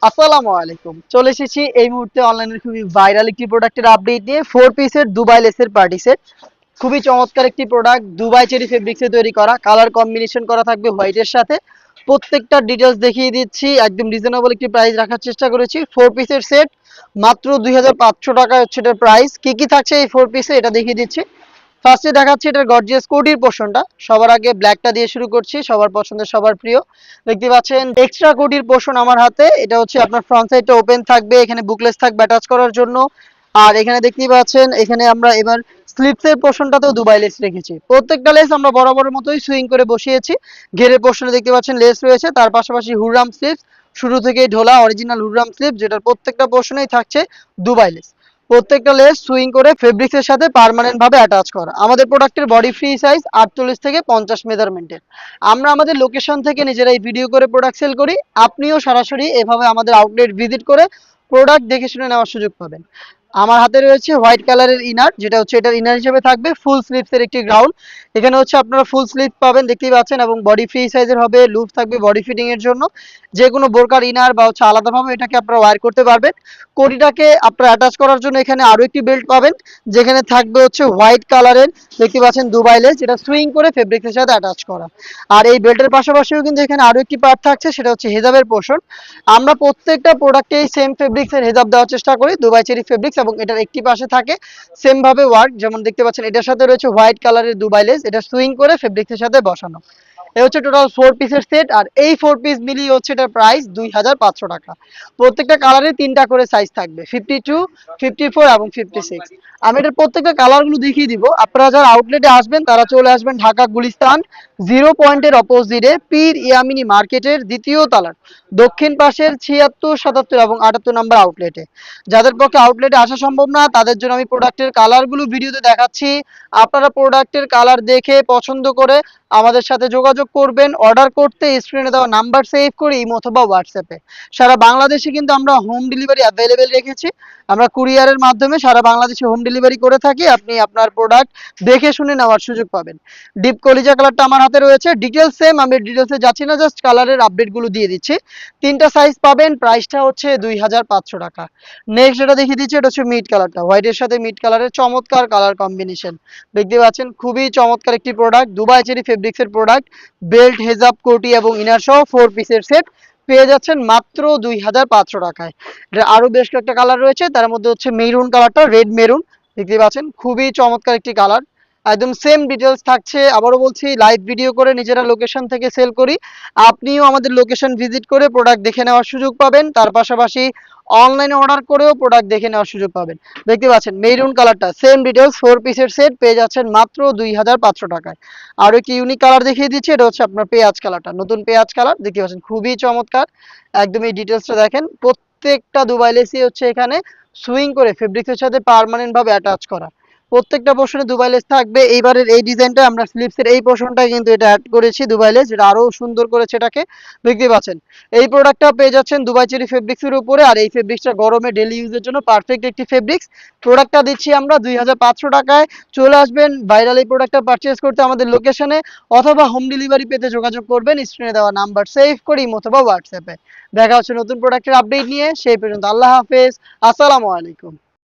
আসসালামু আলাইকুম। চলে এসেছি এই মুহূর্তে অনলাইনের খুবই ভাইরাল একটি প্রোডাক্টের আপডেট নিয়ে। 4 পিসের দুবাই লেসের পার্টি সেট। খুবই চমৎকার একটি প্রোডাক্ট, দুবাই চেরি ফেব্রিক্সে তৈরি করা, কালার কম্বিনেশন করা থাকবে হোয়াইটের সাথে। প্রত্যেকটা ডিটেলস দেখিয়ে দিচ্ছি, একদম রিজনেবল একটি প্রাইস রাখার চেষ্টা করেছি। 4 পিসের সেট মাত্র 2500 টাকা হচ্ছে এটার প্রাইস। কি কি থাকছে এই 4 পিসে এটা দেখিয়ে দিচ্ছি। ফার্স্টে দেখাচ্ছি এটার গর্জিয়াস কোটির পোর্শনটা। সবার আগে ব্ল্যাকটা দিয়ে শুরু করছি, সবার পছন্দের, সবার প্রিয়। দেখতে পাচ্ছেন এক্সট্রা কোটির পোর্শন আমার হাতে। এটা হচ্ছে আপনার ফ্রন্ট সাইডটা ওপেন থাকবে, এখানে বুকলেস থাকবে অ্যাটাচ করার জন্য। আর এখানে দেখতেই পাচ্ছেন, এখানে আমরা এবার স্লিপসের পোর্শনটাতেও দুবাই লেস রেখেছি। প্রত্যেকটা লেস আমরা বরাবরের মতোই সুইং করে বসিয়েছি। ঘেরের পোর্শনে দেখতে পাচ্ছেন লেস রয়েছে, তার পাশাপাশি হুররাম স্লিপস, শুরু থেকেই ঢোলা অরিজিনাল হুররাম স্লিপ, যেটার প্রত্যেকটা পোর্শনেই থাকছে দুবাই লেস। প্রত্যেকটা লেস সুইং করে ফেব্রিক্সের সাথে পার্মানেন্ট ভাবে অ্যাটাচ করা। আমাদের প্রোডাক্টের বডি ফ্রি সাইজ 48 থেকে 50 মেজারমেন্টের। আমরা আমাদের লোকেশন থেকে নিজেরাই ভিডিও করে প্রোডাক্ট সেল করি। আপনিও সরাসরি এভাবে আমাদের আউটলেট ভিজিট করে প্রোডাক্ট দেখে শুনে নেওয়ার সুযোগ পাবেন। আমার হাতে রয়েছে হোয়াইট কালারের ইনার, যেটা হচ্ছে এটার ইনার হিসেবে থাকবে ফুল স্লিভসের একটি গ্রাউন্ড। এখানে হচ্ছে আপনারা ফুল স্লিভ পাবেন, দেখতেই পাচ্ছেন, এবং বডি ফ্রি সাইজের হবে, লুপ থাকবে বডি ফিটিং এর জন্য। যে কোনো বোরকার ইনার বা হচ্ছে আলাদাভাবে এটাকে আপনারা ওয়্যার করতে পারবেন। কোটিটাকে আপনারা অ্যাটাচ করার জন্য এখানে আরো একটি বেল্ট পাবেন, যেখানে থাকবে হচ্ছে হোয়াইট কালারের, দেখতে পাচ্ছেন, দুবাই লেস, যেটা সুইং করে ফেব্রিক্সের সাথে অ্যাটাচ করা। আর এই বেল্টের পাশাপাশিও কিন্তু এখানে আরো একটি পার্ট থাকছে, সেটা হচ্ছে হেজাবের পোর্শন। আমরা প্রত্যেকটা প্রোডাক্টেই সেম ফেব্রিক্সের হেজাব দেওয়ার চেষ্টা করি, দুবাই চেরি ফেব্রিক্স, এবং এটার একটি পাশে থাকে সেম ভাবে ওয়ার্ক। যেমন দেখতে পাচ্ছেন এটার সাথে রয়েছে হোয়াইট কালারের দুবাই লেস, এটা সুইং করে ফেব্রিক্সের সাথে বসানো। এ হচ্ছে টোটাল 4 পিসের সেট। আর এই 4 পিস মিলিয়ে হচ্ছে এটার প্রাইস 2500 টাকা। প্রত্যেকটা কালারে তিনটা করে সাইজ থাকবে, 52, 54 এবং 56। আমি এটার প্রত্যেকটা কালারগুলো দেখিয়ে দিব। আপনারা যারা আউটলেটে আসবেন তারা চলে আসবেন ঢাকা গুলিস্তান 0 পয়েন্টের অপোজিটে পীর ইয়ামিনী মার্কেটের দ্বিতীয় তলার দক্ষিণ পাশের 76, 77 এবং 78 নম্বর আউটলেটে। যাদের পক্ষে আউটলেটে আসা সম্ভব না তাদের জন্য আমি প্রোডাক্টের কালারগুলো ভিডিওতে দেখাচ্ছি। আপনারা প্রোডাক্টের কালার দেখে পছন্দ করে আমাদের সাথে যোগাযোগ করবেন। অর্ডার করতে স্ক্রিনে দেওয়া নাম্বার সেভ করে ইমো অথবা হোয়াটসঅ্যাপে। সারা বাংলাদেশে কিন্তু আমরা হোম ডেলিভারি অ্যাভেলেবেল রেখেছি। আমরা কুরিয়ারের মাধ্যমে সারা বাংলাদেশে হোম ডেলিভারি করে থাকি। আপনি আপনার প্রোডাক্ট দেখে শুনে নেওয়ার সুযোগ পাবেন। ডিপ কলিজা কালারটা আমার হাতে রয়েছে। ডিটেলস সেম, আমি ডিটেলসে যাচ্ছি না, জাস্ট কালারের আপডেটগুলো দিয়ে দিচ্ছি। তিনটা সাইজ পাবেন, প্রাইসটা হচ্ছে 2500 টাকা। নেক্সট যেটা দেখিয়ে দিচ্ছি, এটা হচ্ছে মিড কালারটা, হোয়াইটের সাথে মিড কালারের চমৎকার কালার কম্বিনেশন। দেখতে পাচ্ছেন খুবই চমৎকার একটি প্রোডাক্ট, দুবাই চেরি ফেব্রিক্সের প্রোডাক্ট। বেল্ট, হেজাব, কোটি এবং ইনার সহ 4 পিসের সেট পেয়ে যাচ্ছেন মাত্র 2500 টাকায়। এটা আরো বেশ কয়েকটা কালার রয়েছে, তার মধ্যে হচ্ছে মেরুন কালারটা, রেড মেরুন। দেখতে পাচ্ছেন খুবই চমৎকার একটি কালার। একদম সেম ডিটেলস থাকছে। আবারও বলছি, লাইভ ভিডিও করে নিজেরা লোকেশন থেকে সেল করি। আপনিও আমাদের লোকেশন ভিজিট করে প্রোডাক্ট দেখে নেওয়ার সুযোগ পাবেন। তার পাশাপাশি অনলাইনে অর্ডার করেও প্রোডাক্ট দেখে নেওয়ার সুযোগ পাবেন। দেখতে পাচ্ছেন মেরুন কালারটা, সেম ডিটেলস, 4 পিসের সেট পেয়ে যাচ্ছেন মাত্র 2500 টাকায়। আরো একটি ইউনিক কালার দেখিয়ে দিচ্ছি, এটা হচ্ছে আপনার পেঁয়াজ কালারটা, নতুন পেঁয়াজ কালার। দেখতে পাচ্ছেন খুবই চমৎকার। একদম এই ডিটেলসটা দেখেন, প্রত্যেকটা দুবাই লেসই হচ্ছে এখানে সুইং করে ফেব্রিক্সের সাথে পার্মানেন্ট ভাবে অ্যাটাচ করা। প্রত্যেকটা পোর্শনে দুবাই লেস থাকবে। এইবারের এই ডিজাইনটা আমরা স্লিপসের এই পোর্শনটা কিন্তু এটা অ্যাড করেছি দুবাই লেস, যেটা আরো সুন্দর করেছে এটাকে। দেখতে পাচ্ছেন এই প্রোডাক্টটা পেয়ে যাচ্ছেন দুবাই চেরি ফেব্রিক্সের উপরে। আর এই ফেব্রিক্সটা গরমে ডেইলি ইউজের জন্য পারফেক্ট একটি ফেব্রিক্স। প্রোডাক্টটা দিচ্ছি আমরা 2500 টাকায়। চলে আসবেন ভাইরাল এই প্রোডাক্টটা পারচেজ করতে আমাদের লোকেশনে, অথবা হোম ডেলিভারি পেতে যোগাযোগ করবেন স্ক্রিনে দেওয়া নাম্বার সেভ করি অথবা হোয়াটসঅ্যাপে। দেখা হচ্ছে নতুন প্রোডাক্টের আপডেট নিয়ে, সেই পর্যন্ত আল্লাহ হাফেজ, আসসালামু আলাইকুম।